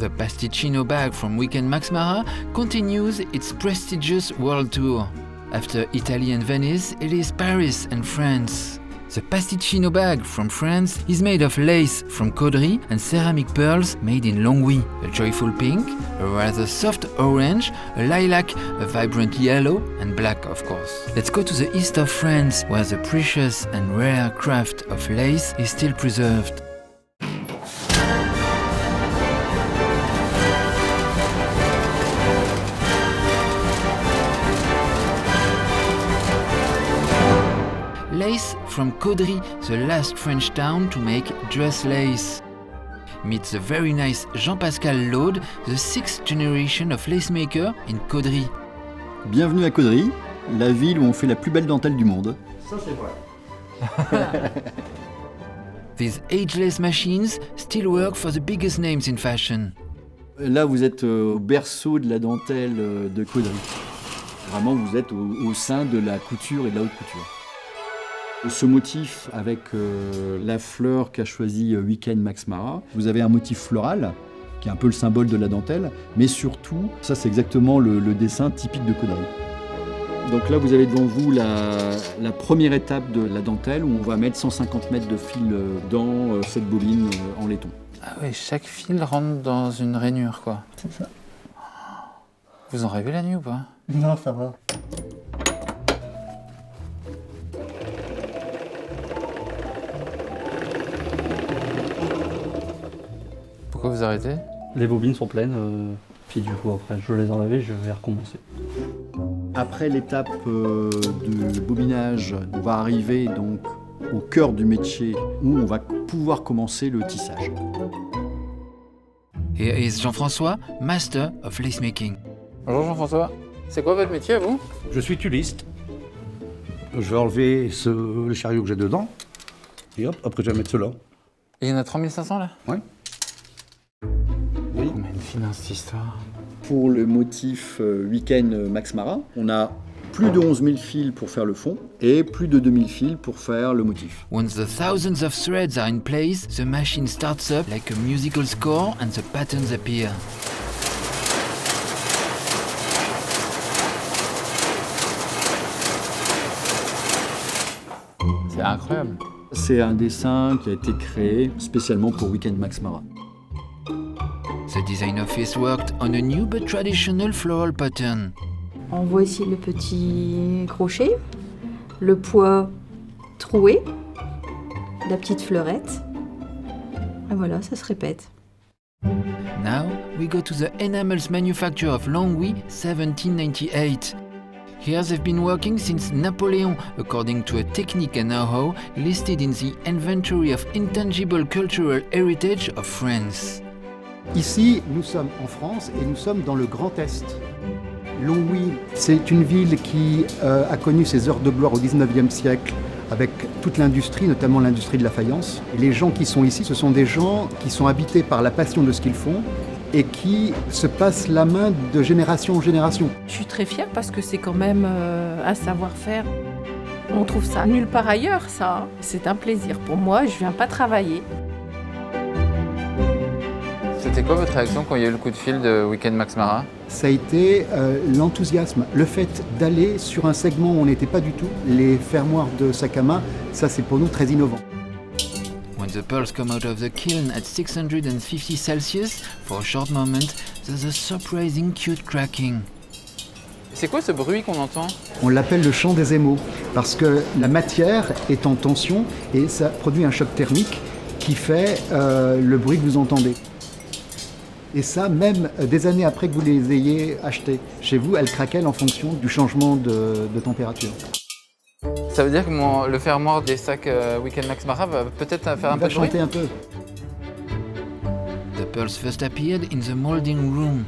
The Pasticcino bag from Weekend Max Mara continues its prestigious world tour. After Italy and Venice, it is Paris and France. The Pasticcino bag from France is made of lace from Caudry and ceramic pearls made in Longwy, a joyful pink, a rather soft orange, a lilac, a vibrant yellow and black of course. Let's go to the east of France where the precious and rare craft of lace is still preserved. Lace from Caudry, the last French town to make dress lace. Meet the very nice Jean-Pascal Laude, the 6th generation of lace maker in Caudry. Bienvenue à Caudry, la ville où on fait la plus belle dentelle du monde. Ça c'est vrai. These ageless machines still work for the biggest names in fashion. Là, vous êtes au berceau de la dentelle de Caudry. Vraiment, vous êtes au sein de la couture et de la haute couture. Ce motif avec la fleur qu'a choisi Weekend Max Mara, vous avez un motif floral qui est un peu le symbole de la dentelle, mais surtout, ça c'est exactement le dessin typique de Caudry. Donc là, vous avez devant vous la première étape de la dentelle où on va mettre 150 mètres de fil dans cette bobine en laiton. Ah oui, chaque fil rentre dans une rainure quoi. C'est ça. Vous en rêvez la nuit ou pas? Non, ça va. Pourquoi vous arrêtez? Les bobines sont pleines, puis du coup après je les enlève et je vais recommencer. Après l'étape de bobinage, on va arriver donc au cœur du métier où on va pouvoir commencer le tissage. Here is Jean-François, master of lace making. Bonjour Jean-François, c'est quoi votre métier à vous? Je suis tulliste. Je vais enlever le chariot que j'ai dedans. Et hop, après je vais mettre cela. Il y en a 3500 là? Ouais. Oui. Mais une finance cette histoire. Pour le motif Weekend Max Mara, on a plus de 11 000 fils pour faire le fond et plus de 2000 fils pour faire le motif. Once the thousands of threads are in place, the machine starts up like a musical score and the patterns appear. C'est incroyable. C'est un dessin qui a été créé spécialement pour Weekend Max Mara. The design office worked on a new but traditional floral pattern. On voit ici le petit crochet, le pois troué, la petite fleurette. Et voilà, ça se répète. Now we go to the enamels manufacture of Longwy, 1798. Here they've been working since Napoleon, according to a technique and know-how listed in the Inventory of Intangible Cultural Heritage of France. Ici, nous sommes en France et nous sommes dans le Grand Est. Longwy, c'est une ville qui a connu ses heures de gloire au XIXe siècle avec toute l'industrie, notamment l'industrie de la faïence. Et les gens qui sont ici, ce sont des gens qui sont habités par la passion de ce qu'ils font et qui se passent la main de génération en génération. Je suis très fière parce que c'est quand même un savoir-faire. On trouve ça nulle part ailleurs, ça. C'est un plaisir pour moi, je viens pas travailler. C'était quoi votre réaction quand il y a eu le coup de fil de Weekend Max Mara? Ça a été l'enthousiasme, le fait d'aller sur un segment où on n'était pas du tout. Les fermoirs de sac à main, ça c'est pour nous très innovant. When the pearls come out of the kiln at 650 Celsius, for a short moment, there's a surprising cute cracking. C'est quoi ce bruit qu'on entend? On l'appelle le chant des émaux, parce que la matière est en tension et ça produit un choc thermique qui fait le bruit que vous entendez. Et ça, même des années après que vous les ayez achetés. Chez vous, elles craquellent en fonction du changement de température. Ça veut dire que le fermoir des sacs Weekend Max Mara va peut-être faire un peu de bruit? Il va chanter un peu. The pearls first appeared in the molding room.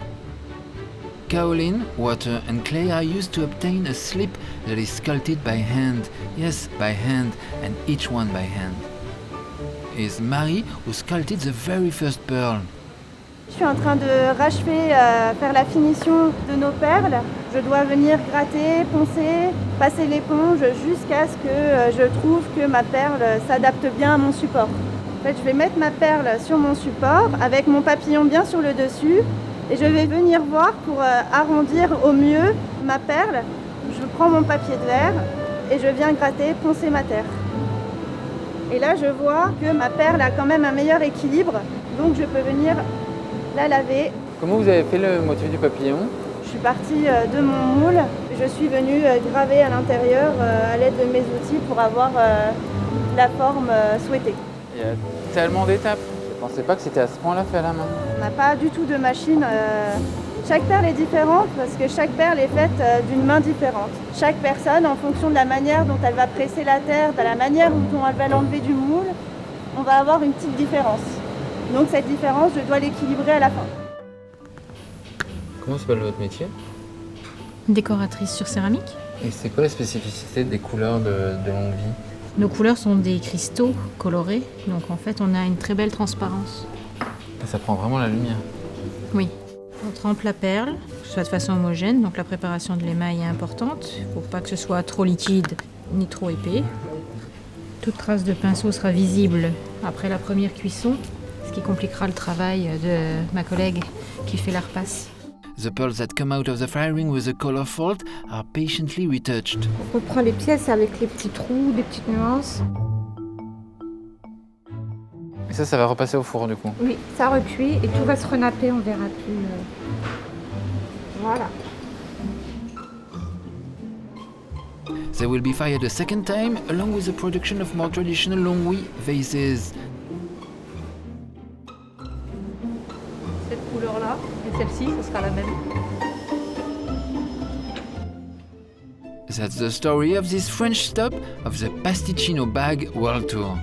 Kaolin, water and clay are used to obtain a slip that is sculpted by hand. Yes, by hand, and each one by hand. It's Marie who sculpted the very first pearl. Je suis en train de rachever, faire la finition de nos perles. Je dois venir gratter, poncer, passer l'éponge jusqu'à ce que je trouve que ma perle s'adapte bien à mon support. En fait, je vais mettre ma perle sur mon support avec mon papillon bien sur le dessus et je vais venir voir pour arrondir au mieux ma perle. Je prends mon papier de verre et je viens gratter, poncer ma terre. Et là, je vois que ma perle a quand même un meilleur équilibre, donc je peux venir la laver. Comment vous avez fait le motif du papillon? Je suis partie de mon moule, je suis venue graver à l'intérieur à l'aide de mes outils pour avoir la forme souhaitée. Il y a tellement d'étapes. Je pensais pas que c'était à ce point-là fait à la main. On n'a pas du tout de machine. Chaque perle est différente parce que chaque perle est faite d'une main différente. Chaque personne, en fonction de la manière dont elle va presser la terre, de la manière dont elle va l'enlever du moule, on va avoir une petite différence. Donc cette différence, je dois l'équilibrer à la fin. Comment s'appelle votre métier? Décoratrice sur céramique. Et c'est quoi la spécificité des couleurs de longue vie? Nos couleurs sont des cristaux colorés, donc en fait on a une très belle transparence. Ça prend vraiment la lumière. Oui. On trempe la perle, que ce soit de façon homogène, donc la préparation de l'émail est importante, pour pas que ce soit trop liquide ni trop épais. Toute trace de pinceau sera visible après la première cuisson, ce qui compliquera le travail de ma collègue qui fait la repasse. The pearls that come out of the firing with a color fault are patiently retouched. On prend les pièces avec les petits trous, des petites nuances. Et ça va repasser au four du coup? Oui, ça recuit et tout va se renapper, on verra plus. Voilà. They will be fired a second time along with the production of more traditional Longwy vases. Cette couleur-là et celle-ci, ce sera la même. That's the story of this French stop of the Pasticino Bag World Tour.